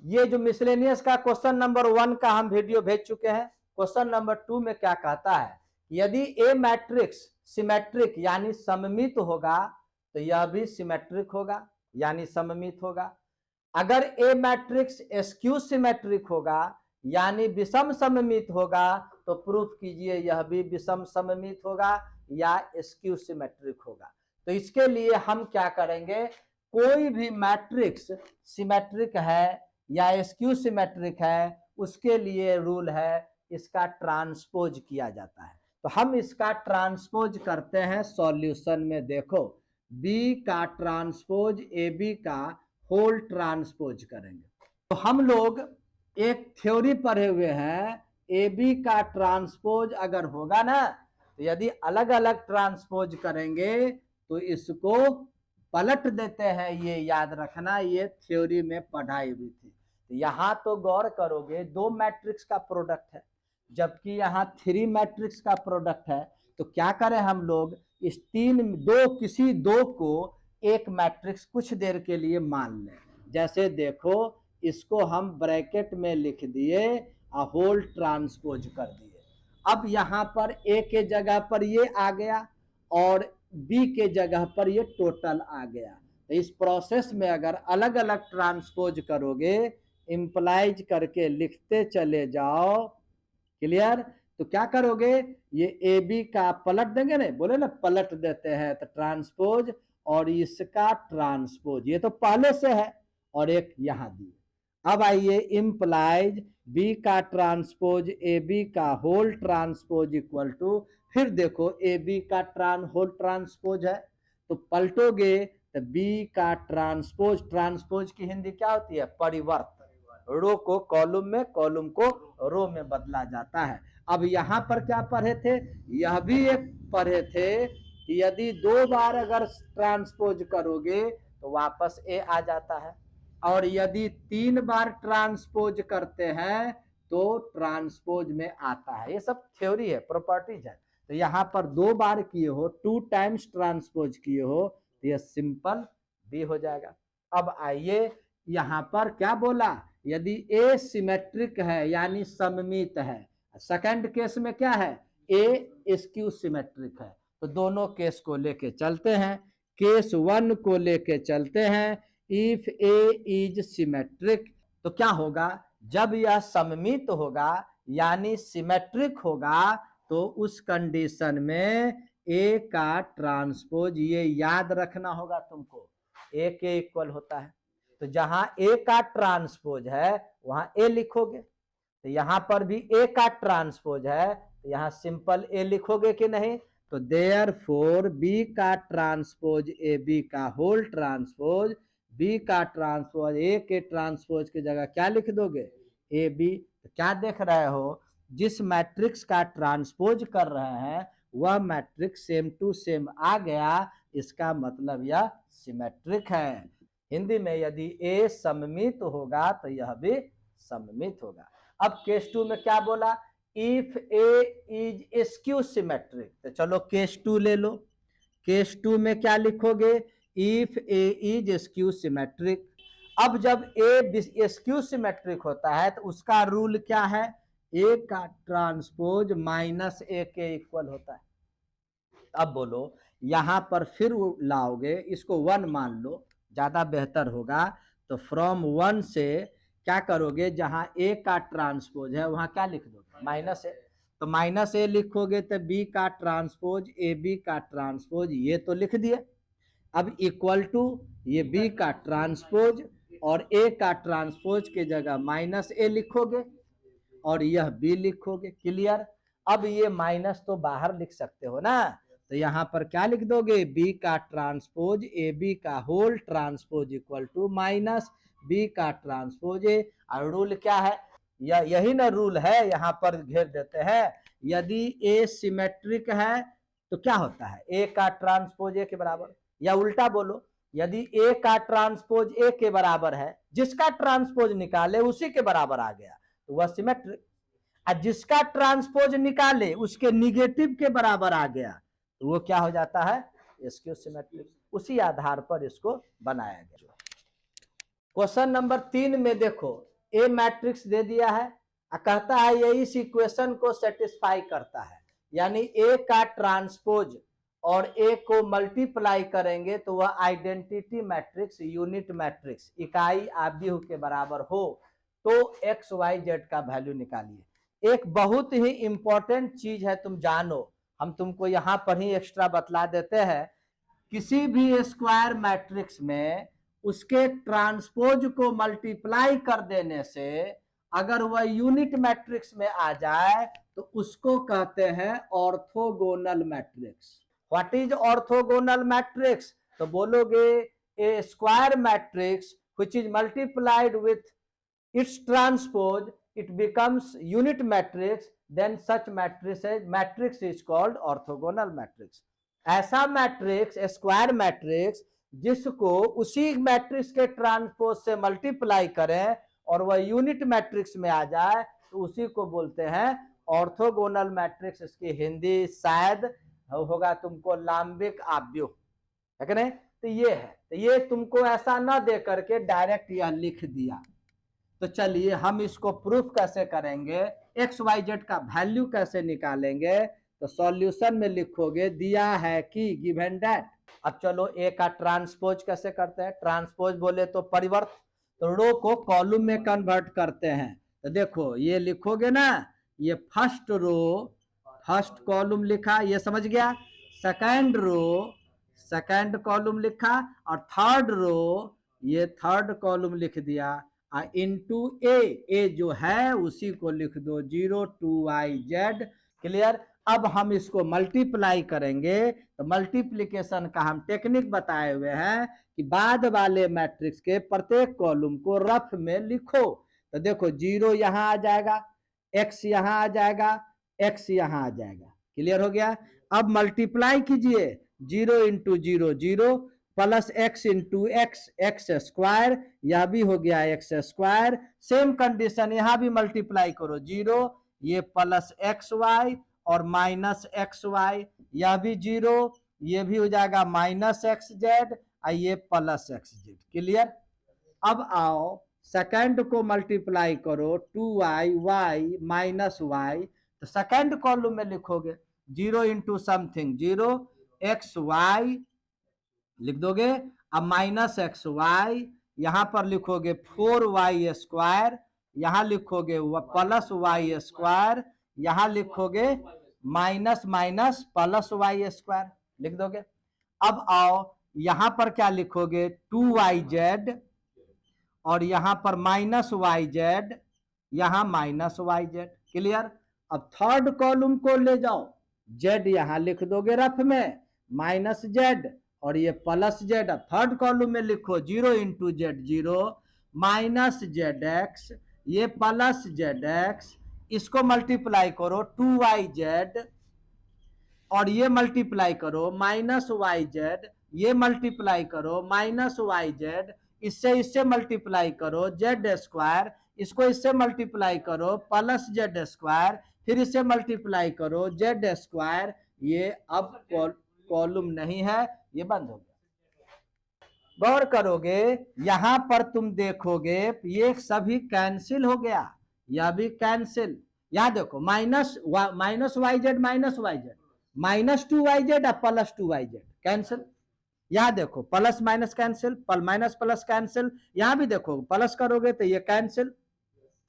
ये जो मिसलेनियस का क्वेश्चन नंबर 1 का हम वीडियो भेज चुके हैं। क्वेश्चन नंबर 2 में क्या कहता है, यदि ए मैट्रिक्स सिमेट्रिक यानी सममित होगा तो यह भी सिमेट्रिक होगा यानी सममित होगा। अगर ए मैट्रिक्स स्क्यू सिमेट्रिक होगा यानी विषम सममित होगा तो प्रूफ कीजिए यह भी विषम सममित होगा या स्क्यू सिमेट्रिक होगा। तो इसके लिए हम क्या करेंगे, कोई भी मैट्रिक्स सिमेट्रिक है या स्क्यू सिमेट्रिक है उसके लिए रूल है इसका ट्रांसपोज किया जाता है। तो हम इसका ट्रांसपोज करते हैं सॉल्यूशन में। देखो बी का ट्रांसपोज ए बी का होल ट्रांसपोज करेंगे। तो हम लोग एक थ्योरी पढ़े हुए हैं, ए बी का ट्रांसपोज अगर होगा ना तो यदि अलग अलग ट्रांसपोज करेंगे तो इसको पलट देते हैं, ये याद रखना, ये थ्योरी में पढ़ाई हुई थी। तो यहाँ तो गौर करोगे दो मैट्रिक्स का प्रोडक्ट है जबकि यहाँ 3 मैट्रिक्स का प्रोडक्ट है। तो क्या करें हम लोग, इस किसी दो को एक मैट्रिक्स कुछ देर के लिए मान लें। जैसे देखो इसको हम ब्रैकेट में लिख दिए और होल ट्रांसपोज कर दिए। अब यहाँ पर ए के जगह पर ये आ गया और बी के जगह पर ये टोटल आ गया। तो इस प्रोसेस में अगर अलग अलग ट्रांसपोज करोगे, इंप्लाइज करके लिखते चले जाओ, क्लियर। तो क्या करोगे, ये ए बी का पलट देंगे ना, बोले ना पलट देते हैं, तो ट्रांसपोज और इसका ट्रांसपोज, ये तो पहले से है और एक यहां दिए। अब आइए इंप्लाइज बी का ट्रांसपोज ए बी का होल ट्रांसपोज इक्वल टू, फिर देखो ए बी का होल ट्रांसपोज है तो पलटोगे तो बी का ट्रांसपोज, ट्रांसपोज की हिंदी क्या होती है, परिवर्तन। रो को कॉलम में, कॉलम को रो में बदला जाता है। अब यहां पर क्या पढ़े थे, यह भी एक पढ़े थे कि यदि 2 बार अगर ट्रांसपोज करोगे तो वापस ए आ जाता है और यदि 3 बार ट्रांसपोज करते हैं तो ट्रांसपोज में आता है। ये सब थ्योरी है, प्रॉपर्टीज है। तो यहां पर 2 बार किए हो, 2 टाइम्स ट्रांसपोज किए हो तो यह सिंपल बी हो जाएगा। अब आइए यहां पर क्या बोला, यदि ए सिमेट्रिक है यानी सममित है। सेकंड केस में क्या है, ए स्क्यू सिमेट्रिक है। तो दोनों केस को लेके चलते हैं। केस 1 को लेके चलते हैं, इफ ए इज सिमेट्रिक, तो क्या होगा, जब यह सममित होगा यानी सिमेट्रिक होगा तो उस कंडीशन में ए का ट्रांसपोज, ये याद रखना होगा तुमको, ए के इक्वल होता है। तो जहां ए का ट्रांसपोज है वहां ए लिखोगे, तो यहां पर भी ए का ट्रांसपोज है तो यहां सिंपल ए लिखोगे कि नहीं। तो देयरफॉर बी का ट्रांसपोज ए बी का होल ट्रांसपोज, बी का ट्रांसपोज ए के ट्रांसपोज की जगह क्या लिख दोगे, ए बी। तो क्या देख रहे हो, जिस मैट्रिक्स का ट्रांसपोज कर रहे हैं वह मैट्रिक्स सेम टू सेम आ गया, इसका मतलब यह सिमेट्रिक है। हिंदी में यदि ए सममित होगा तो यह भी सममित होगा। अब केस 2 में क्या बोला, if A is skew symmetric, तो चलो केस 2 ले लो। केस 2 में क्या लिखोगे, if A is skew symmetric. अब जब ए स्क्यू सिमेट्रिक होता है तो उसका रूल क्या है, ए का ट्रांसपोज माइनस ए के इक्वल होता है। अब बोलो यहां पर फिर लाओगे, इसको 1 मान लो, ज्यादा बेहतर होगा। तो फ्रॉम 1 से क्या करोगे, जहां ए का ट्रांसपोज है वहां क्या लिख दोगे, माइनस ए। तो माइनस ए लिखोगे तो बी का ट्रांसपोज ए बी का ट्रांसपोज, ये तो लिख दिए। अब इक्वल टू ये बी का ट्रांसपोज और ए का ट्रांसपोज के जगह माइनस ए लिखोगे और यह बी लिखोगे, क्लियर। अब ये माइनस तो बाहर लिख सकते हो ना, तो यहां पर क्या लिख दोगे, बी का ट्रांसपोज ए बी का whole transpose equal to minus B का ट्रांसपोज ए। और रूल क्या है, यही ना रूल है, यहां पर घेर देते हैं, यदि ए सिमेट्रिक है तो क्या होता है, ए का ट्रांसपोज ए के बराबर, या उल्टा बोलो, यदि ए का ट्रांसपोज ए के बराबर है, जिसका ट्रांसपोज निकाले उसी के बराबर आ गया तो वह सिमेट्रिक, और जिसका ट्रांसपोज निकाले उसके निगेटिव के बराबर आ गया तो वो क्या हो जाता है, स्क्यू सिमेट्रिक। उसी आधार पर इसको बनाया गया। क्वेश्चन नंबर 3 में देखो, ए मैट्रिक्स दे दिया है, कहता है ये इस इक्वेशन को सेटिस्फाई करता है, यानी ए का ट्रांसपोज और ए को मल्टीप्लाई करेंगे तो वह आइडेंटिटी मैट्रिक्स, यूनिट मैट्रिक्स, इकाई आव्यूह के बराबर हो, तो एक्स वाई जेड का वैल्यू निकालिए। एक बहुत ही इंपॉर्टेंट चीज है, तुम जानो, हम तुमको यहां पर ही एक्स्ट्रा बतला देते हैं। किसी भी स्क्वायर मैट्रिक्स में उसके ट्रांसपोज को मल्टीप्लाई कर देने से अगर वह यूनिट मैट्रिक्स में आ जाए तो उसको कहते हैं orthogonal matrix. What is orthogonal matrix? तो बोलोगे a square matrix which is multiplied with its transpose, it becomes unit matrix, then such matrix is called orthogonal matrix। ऐसा मैट्रिक्स, स्क्वायर मैट्रिक्स, जिसको उसी मैट्रिक्स के ट्रांसपोज से multiply करें और वह यूनिट मैट्रिक्स में आ जाए तो उसी को बोलते हैं ऑर्थोगोनल मैट्रिक्स। इसकी हिंदी शायद होगा तुमको लांबिक आव्यूह, है कि नहीं? तो ये है, तो ये तुमको ऐसा ना दे करके डायरेक्ट यह लिख दिया। तो चलिए हम इसको प्रूफ कैसे करेंगे, एक्स वाई जेड का वैल्यू कैसे निकालेंगे। तो सॉल्यूशन में लिखोगे दिया है कि गिवन दैट। अब चलो ए का ट्रांसपोज कैसे करते हैं। ट्रांसपोज बोले तो परिवर्त, तो रो को कॉलम में कन्वर्ट करते हैं। तो देखो ये लिखोगे ना, ये फर्स्ट रो फर्स्ट कॉलम लिखा, ये समझ गया। सेकंड रो सेकंड कॉलम लिखा, और थर्ड रो ये थर्ड कॉलम लिख दिया। इनटू ए जो है उसी को लिख दो 0 टू वाई जेड। क्लियर? अब हम इसको मल्टीप्लाई करेंगे, तो मल्टीप्लिकेशन का हम टेक्निक बताए हुए हैं कि बाद वाले मैट्रिक्स के प्रत्येक कॉलम को रफ में लिखो। तो देखो 0 यहां आ जाएगा, x यहां आ जाएगा, x यहां आ जाएगा। क्लियर हो गया? अब मल्टीप्लाई कीजिए, 0 into 0 0 plus x into x, x square, यह भी हो गया एक्स स्क्वायर। सेम कंडीशन यहां भी मल्टीप्लाई करो, 0 ये प्लस एक्स वाई और माइनस एक्स वाई, यह भी 0, ये भी हो जाएगा माइनस एक्स जेड, ये प्लस एक्स जेड। क्लियर? अब आओ सेकंड को मल्टीप्लाई करो, 2y वाई माइनस वाई, तो सेकंड कॉलम में लिखोगे 0 इंटू समथिंग 0, एक्स वाई लिख दोगे। अब माइनस एक्स वाई, यहां पर लिखोगे 4y स्क्वायर, यहां लिखोगे प्लस वाई स्क्वायर, यहां लिखोगे minus minus plus Y square, लिख दोगे। अब आओ यहां पर क्या लिखोगे 2yz, और यहां पर माइनस वाई जेड, यहां माइनस वाई जेड। क्लियर? अब थर्ड कॉलम को ले जाओ, जेड यहां लिख दोगे रफ में, माइनस जेड और ये प्लस जेड। अब थर्ड कॉलम में लिखो 0 into Z 0, minus Z x, ये प्लस जेड एक्स, इसको मल्टीप्लाई करो 2yz, और ये मल्टीप्लाई करो माइनस वाई जेड, ये मल्टीप्लाई करो माइनस वाई जेड, इससे मल्टीप्लाई करो जेड स्क्वायर, इसको इससे मल्टीप्लाई करो प्लस जेड स्क्वायर, फिर इससे मल्टीप्लाई करो जेड स्क्वायर। ये अब कॉलम नहीं है, ये बंद हो गया। गौर करोगे यहां पर तुम देखोगे ये सभी कैंसिल हो गया, यह भी कैंसिल। यहां देखो minus Y Z minus Y Z, minus 2yz plus 2yz cancel. यहां देखो plus minus cancel, minus plus cancel, यहां भी देखो प्लस करोगे तो ये कैंसिल,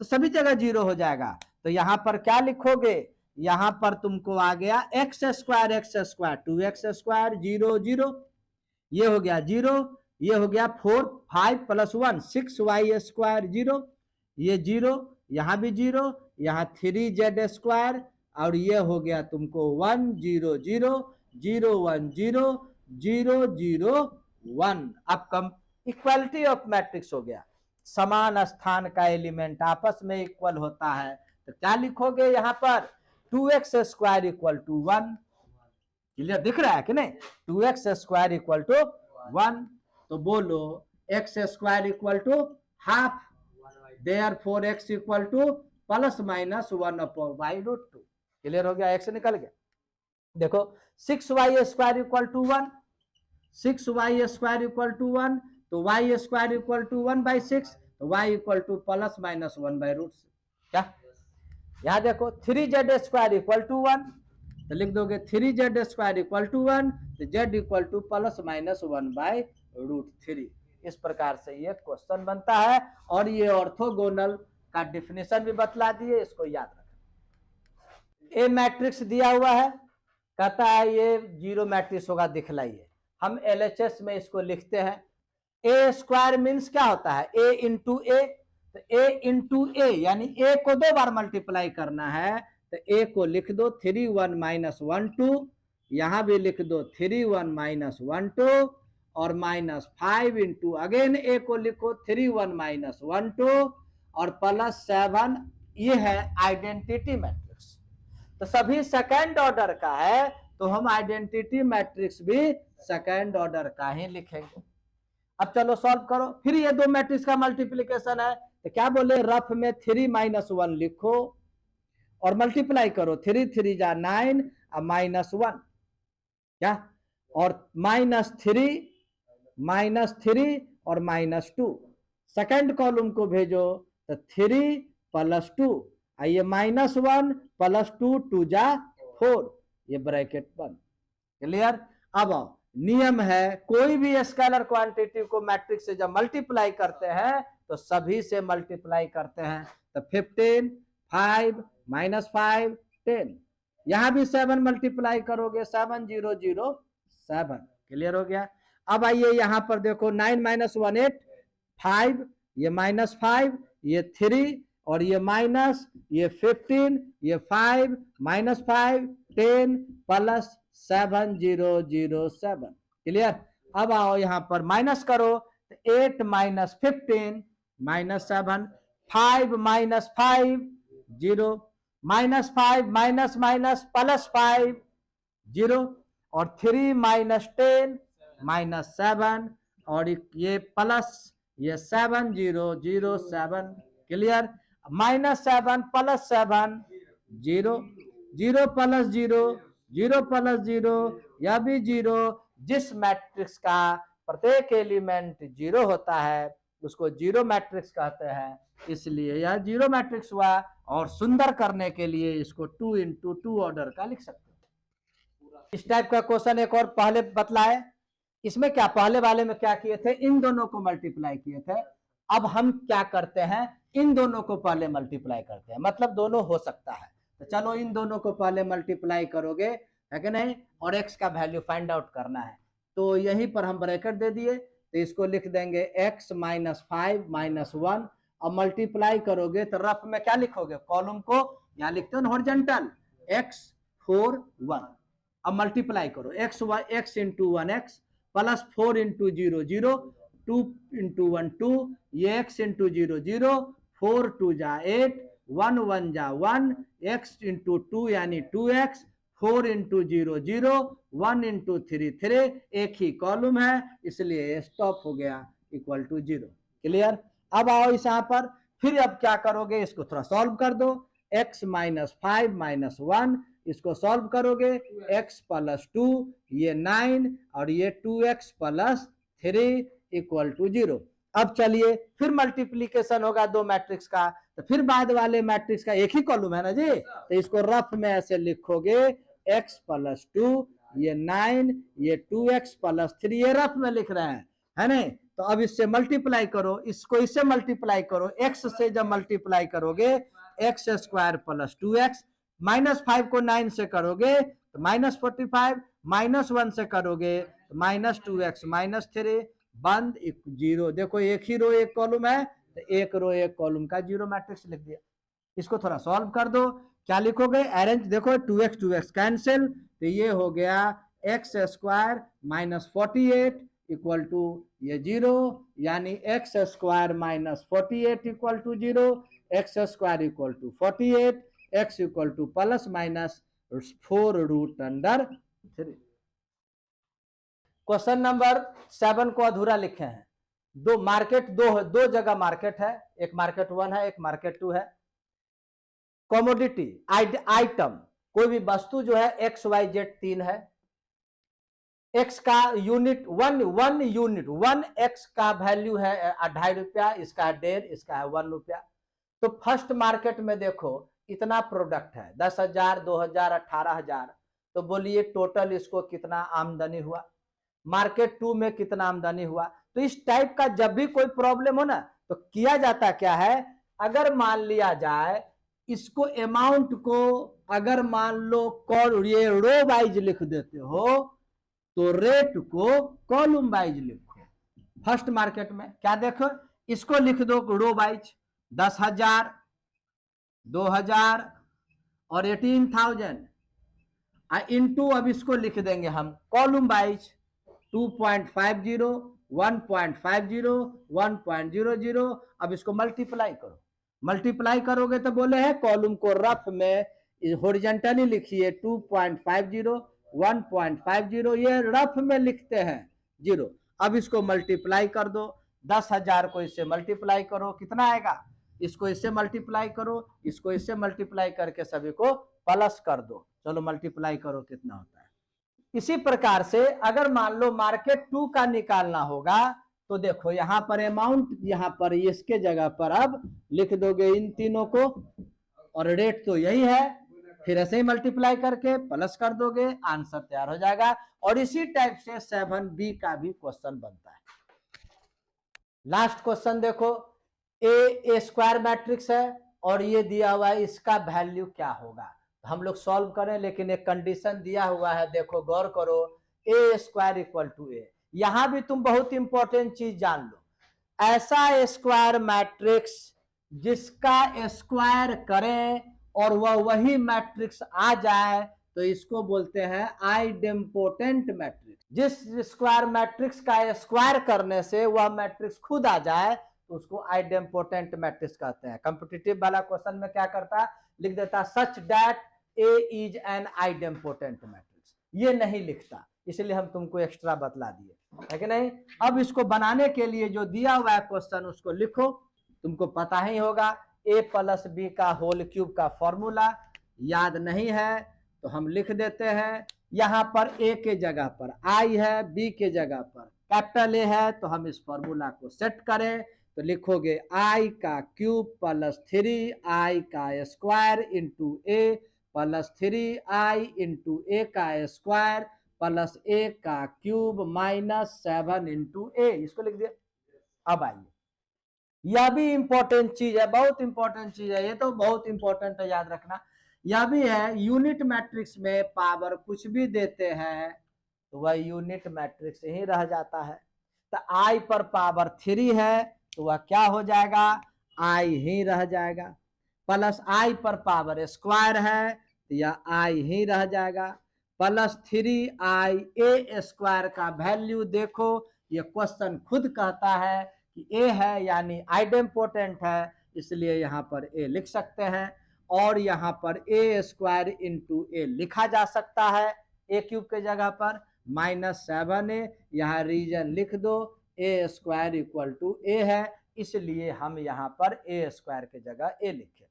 तो सभी जगह 0 हो जाएगा। तो यहां पर क्या लिखोगे, यहां पर तुमको आ गया एक्स स्क्वायर 2x स्क्वायर 0 0, ये हो गया 0, ये हो गया 4 5 प्लस 1 6y स्क्वायर 0, ये 0, यहां भी 0, यहां 3z स्क्वायर, और ये हो गया तुमको 1 0 0 0 1 0 0 0 1। अब कम इक्वलिटी ऑफ मैट्रिक्स हो गया, समान स्थान का एलिमेंट आपस में इक्वल होता है। तो क्या लिखोगे यहां पर 2x square equal to 1। Clear दिख रहा है कि नहीं? 2x square equal to 1। तो बोलो x square equal to half, therefore x equal to plus minus 1 upon y root 2। Clear हो गया? x निकल गया। देखो 6y square equal to 1, 6y square equal to 1, तो y square equal to 1 by 6, तो y equal to plus minus 1/√। क्या यहां देखो 3z² इक्वल टू 1, तो लिख दोगे 3z² इक्वल टू 1, तो z equal to plus minus 1/√3। इस प्रकार से ये क्वेश्चन बनता है और ये ऑर्थोगोनल का डिफिनेशन भी बतला दिए, इसको याद रखें। ए मैट्रिक्स दिया हुआ है, कहता है ये जीरो मैट्रिक्स होगा, दिखलाइए। हम LHS में इसको लिखते हैं, ए स्क्वायर मीन्स क्या होता है, ए इंटू ए, तो ए इंटू ए यानी ए को 2 बार मल्टीप्लाई करना है, तो ए को लिख दो 3 1 माइनस 1 2, यहां भी लिख दो 3 1 माइनस 1 2, और माइनस 5 इंटू अगेन ए को लिखो 3 1 माइनस 1 2, और प्लस 7। ये है आइडेंटिटी मैट्रिक्स, तो सभी सेकंड ऑर्डर का है, तो हम आइडेंटिटी मैट्रिक्स भी सेकंड ऑर्डर का ही लिखेंगे। अब चलो सॉल्व करो। फिर ये दो मैट्रिक्स का मल्टीप्लिकेशन है, तो क्या बोले, रफ में 3 माइनस 1 लिखो और मल्टीप्लाई करो, 3 3 जा 9 और माइनस 1, क्या, और -3 और -2, सेकंड कॉलम को भेजो, तो 3 + 2, ये -1 + 2 2 जा 4, ये ब्रैकेट बंद। क्लियर। अब नियम है, कोई भी स्केलर क्वांटिटी को मैट्रिक्स से जब मल्टीप्लाई करते हैं तो सभी से मल्टीप्लाई करते हैं, तो 15 5 -5 10, यहां भी 7 मल्टीप्लाई करोगे, 7 0 0 7। क्लियर हो गया। अब आइए यहां पर देखो, 9 - 1 8, 5, ये -5, ये 3, और ये माइनस, ये 15, ये 5 -5 10 + 7 0 0 7। क्लियर। अब आओ यहां पर माइनस करो, तो 8 - 15 -7, 5 - 5 0, -5 माइनस माइनस +5 0, और 3 - 10 -7, और ये प्लस, ये 7 0 0 7। क्लियर। -7 + 7 0, 0 + 0 0 + 0, यह भी 0। जिस मैट्रिक्स का प्रत्येक एलिमेंट 0 होता है उसको जीरो मैट्रिक्स कहते हैं, इसलिए यह जीरो मैट्रिक्स हुआ। और सुंदर करने के लिए इसको 2 × 2 ऑर्डर का लिख सकते हैं। इस टाइप का क्वेश्चन एक और पहले बतलाए, इसमें क्या, पहले वाले में क्या किए थे, इन दोनों को मल्टीप्लाई किए थे। अब हम क्या करते हैं, इन दोनों को पहले मल्टीप्लाई करते हैं, मतलब दोनों हो सकता है। तो चलो इन दोनों को पहले मल्टीप्लाई करोगे, है कि नहीं, और x का वैल्यू फाइंड आउट करना है, तो यहीं पर हम ब्रैकेट दे दिए, तो इसको लिख देंगे x - 5 - 1, और मल्टीप्लाई करोगे तो रफ में क्या लिखोगे, कॉलम को यहाँ लिखते हो हॉरिजॉन्टल, x 4 1। अब मल्टीप्लाई करो, x × 1x प्लस 4 × 0 0, 2 × 1 2, ये x × 0 0, 4 2 जा 8, 1 1 जा 1, x × 2 यानी 2x, 4 × 0 0, 1 × 3 3, एक ही कॉलम है इसलिए स्टॉप हो गया, इक्वल टू 0। क्लियर। अब आओ इस यहाँ पर, फिर अब क्या करोगे, इसको थोड़ा सॉल्व कर दो, x - 5 - 1, इसको सॉल्व करोगे, x + 2, ये 9, और ये 2x + 3 इक्वल टू 0। अब चलिए फिर मल्टीप्लीकेशन होगा दो मैट्रिक्स का, तो फिर बाद वाले मैट्रिक्स का एक ही कॉलम है ना जी, तो इसको रफ में ऐसे लिखोगे, x + 2, ये 9, ये 2x + 3, ये रफ में लिख रहे हैं, है नहीं। तो अब इससे मल्टीप्लाई करो, इसको इससे मल्टीप्लाई करो, x से जब मल्टीप्लाई करोगे x² + 2x, -5 को 9 से करोगे तो -45, -1 से करोगे तो -2x -3, बंद 0। देखो एक ही रो एक कॉलम है, तो एक रो एक कॉलम का जीरो मैट्रिक्स लिख दिया। इसको थोड़ा सॉल्व कर दो, क्या लिखोगे, अरेंज, देखो 2x कैंसिल, तो ये हो गया x² - 48 इक्वल टू ये 0, यानी x² - 48 equal to 0, x² equal to 48, x equal to ±4√3। Question number 7 को अधूरा लिखे हैं। दो जगह मार्केट है, एक मार्केट 1 है, एक मार्केट 2 है। कमोडिटी आइटम, कोई भी वस्तु जो है XYZ 3 है, एक्स का यूनिट वन यूनिट 1 एक्स का वैल्यू है 2.5 रुपया, इसका 1.5, इसका है 1 रुपया। तो फर्स्ट मार्केट में देखो इतना प्रोडक्ट है 10,000, 2,000, 18,000, तो बोलिए टोटल इसको कितना आमदनी हुआ। मार्केट 2 में कितना आमदनी हुआ। तो इस टाइप का जब भी कोई प्रॉब्लम हो ना, तो किया जाता क्या है, अगर मान लिया जाए इसको अमाउंट को, अगर मान लो कॉल ये रो वाइज लिख देते हो, तो रेट को कॉलम वाइज लिखो। फर्स्ट मार्केट में क्या देखो, इसको लिख दो रो वाइज 10,000, 2,000 और 18,000 इनटू, अब इसको लिख देंगे हम कॉलम वाइज 2.50, 1.50, 1.00। अब इसको मल्टीप्लाई करो, मल्टीप्लाई करोगे तो बोले हैं कॉलम को रफ में हॉरिजॉन्टली लिखिए 2.50, 1.50, ये रफ में लिखते हैं 0। अब इसको मल्टीप्लाई कर दो, 10,000 को इससे मल्टीप्लाई करो, कितना आएगा, इसको इससे मल्टीप्लाई करो, इसको इससे मल्टीप्लाई करके सभी को प्लस कर दो। चलो मल्टीप्लाई करो कितना होता है। इसी प्रकार से अगर मान लो मार्केट 2 का निकालना होगा, तो देखो यहां पर अमाउंट, यहां पर इसके जगह पर अब लिख दोगे इन तीनों को, और रेट तो यही है, फिर ऐसे ही मल्टीप्लाई करके प्लस कर दोगे, आंसर तैयार हो जाएगा। और इसी टाइप से 7B का भी क्वेश्चन बनता है। लास्ट क्वेश्चन देखो, ए स्क्वायर मैट्रिक्स है और ये दिया हुआ है, इसका वैल्यू क्या होगा। हम लोग सॉल्व करें, लेकिन एक कंडीशन दिया हुआ है, देखो गौर करो, ए स्क्वायर इक्वल टू ए। यहां भी तुम बहुत इंपॉर्टेंट चीज जान लो, ऐसा स्क्वायर मैट्रिक्स जिसका स्क्वायर करें और वह वही मैट्रिक्स आ जाए, तो इसको बोलते हैं आइडेम्पोटेंट मैट्रिक्स। जिस स्क्वायर मैट्रिक्स का स्क्वायर करने से वह मैट्रिक्स खुद आ जाए, तो उसको आइडेम्पोटेंट मैट्रिक्स कहते हैं। कॉम्पिटिटिव वाला क्वेश्चन में क्या करता, लिख देता such that A is an idempotent matrix, ये नहीं लिखता, इसलिए हम तुमको एक्स्ट्रा बतला दिए, है कि नहीं। अब इसको बनाने के लिए जो दिया हुआ है क्वेश्चन उसको लिखो, तुमको पता ही होगा a प्लस बी का होल क्यूब का फॉर्मूला, याद नहीं है तो हम लिख देते हैं। यहां पर a के जगह पर i है, b के जगह पर कैपिटल A है, तो हम इस फॉर्मूला को सेट करें तो लिखोगे i का क्यूब प्लस 3i का square into a plus 3i into a का स्क्वायर प्लस a का क्यूब माइनस 7 इंटू a, इसको लिख दिया। अब आइए, यह भी इंपॉर्टेंट चीज है, बहुत इंपॉर्टेंट चीज है, ये तो बहुत इंपॉर्टेंट है, याद रखना। यह भी है, यूनिट मैट्रिक्स में पावर कुछ भी देते हैं तो वह यूनिट मैट्रिक्स ही रह जाता है। तो i पर पावर 3 है तो वह क्या हो जाएगा, i ही रह जाएगा। प्लस i पर पावर स्क्वायर है तो यह i ही रह जाएगा। प्लस 3i a स्क्वायर का वैल्यू देखो, ये क्वेश्चन खुद कहता है कि a है यानी आइडेम्पोटेंट है, इसलिए यहाँ पर a लिख सकते हैं। और यहाँ पर a स्क्वायर इंटू a लिखा जा सकता है, a क्यूब के जगह पर माइनस 7a, यहाँ रीजन लिख दो, a square equal to a है, इसलिए हम यहाँ पर a स्क्वायर के जगह a लिखे।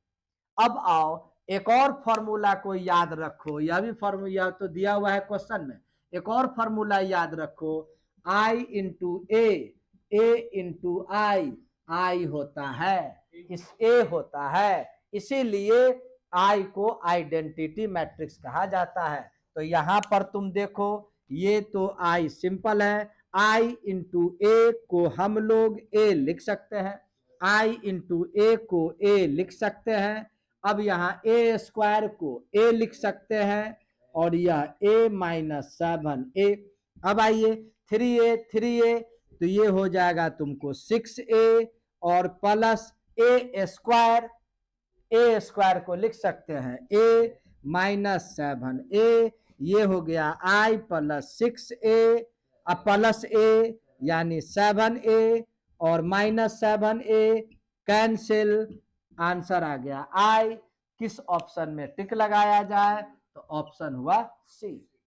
अब आओ एक और फॉर्मूला को याद रखो, यह भी फॉर्मूला तो दिया हुआ है क्वेश्चन में, एक और फॉर्मूला याद रखो, i इंटू a इंटू आई होता है, इस a होता है, इसीलिए i को आइडेंटिटी मैट्रिक्स कहा जाता है। तो यहां पर तुम देखो, ये तो i सिंपल है, i इंटू a को हम लोग a लिख सकते हैं, i इंटू a को a लिख सकते हैं। अब यहाँ a स्क्वायर को a लिख सकते हैं और यह a माइनस 7a। अब आइए 3a तो ये हो जाएगा तुमको 6a और प्लस a स्क्वायर को लिख सकते हैं a माइनस 7a, ये हो गया i प्लस 6a अब प्लस a यानी 7a और माइनस 7a कैंसिल, आंसर आ गया i। किस ऑप्शन में टिक लगाया जाए, तो ऑप्शन हुआ सी।